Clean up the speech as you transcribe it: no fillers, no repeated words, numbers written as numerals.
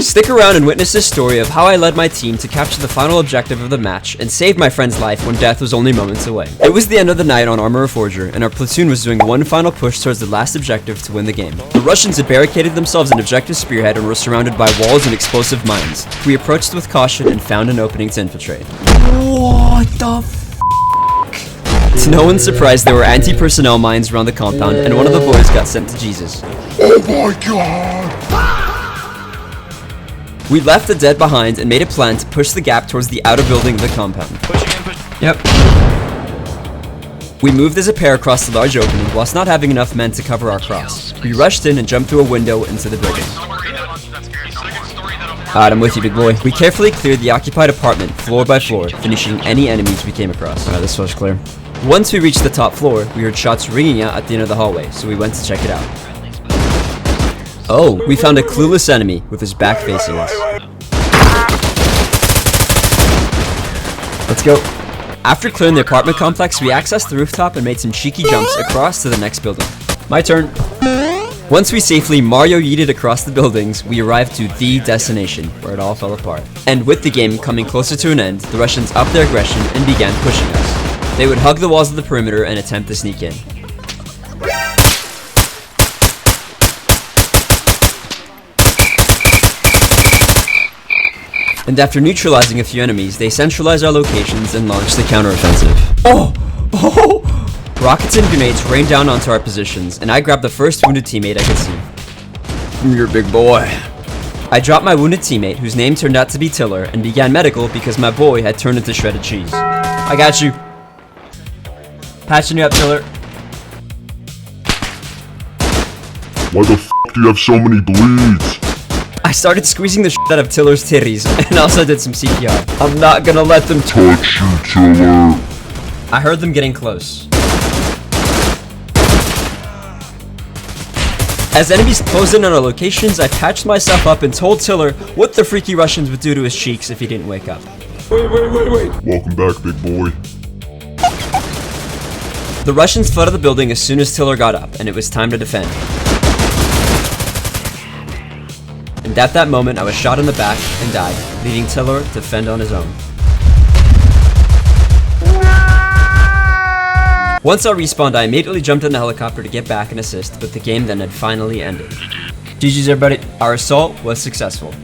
Stick around and witness this story of how I led my team to capture the final objective of the match and saved my friend's life when death was only moments away. It was the end of the night on Arma Forger, and our platoon was doing one final push towards the last objective to win the game. The Russians had barricaded themselves in objective spearhead and were surrounded by walls and explosive mines. We approached with caution and found an opening to infiltrate. What the To no one's surprise, there were anti-personnel mines around the compound, and one of the boys got sent to Jesus. Oh my god! We left the dead behind and made a plan to push the gap towards the outer building of the compound. Yep. We moved as a pair across the large opening whilst not having enough men to cover our cross. We rushed in and jumped through a window into the building. Alright, I'm with you, big boy. We carefully cleared the occupied apartment, floor by floor, finishing any enemies we came across. Alright, this floor's clear. Once we reached the top floor, we heard shots ringing out at the end of the hallway, so we went to check it out. Oh, we found a clueless enemy with his back facing us. Let's go. After clearing the apartment complex, we accessed the rooftop and made some cheeky jumps across to the next building. My turn. Once we safely Mario yeeted across the buildings, we arrived to the destination, where it all fell apart. And with the game coming closer to an end, the Russians upped their aggression and began pushing us. They would hug the walls of the perimeter and attempt to sneak in. And after neutralizing a few enemies, they centralized our locations and launched the counteroffensive. Oh! Rockets and grenades rained down onto our positions, and I grabbed the first wounded teammate I could see. You're a big boy. I dropped my wounded teammate, whose name turned out to be Tiller, and began medical because my boy had turned into shredded cheese. I got you. Patching you up, Tiller. Why the f do you have so many bleeds? I started squeezing the shit out of Tiller's titties, and also did some CPR. I'm not gonna let them touch you, Tiller. I heard them getting close. As enemies closed in on our locations, I patched myself up and told Tiller what the freaky Russians would do to his cheeks if he didn't wake up. Wait. Welcome back, big boy. The Russians flooded the building as soon as Tiller got up, and it was time to defend. And at that moment, I was shot in the back and died, leaving Tiller to fend on his own. Once I respawned, I immediately jumped in the helicopter to get back and assist, but the game then had finally ended. GG's everybody, our assault was successful.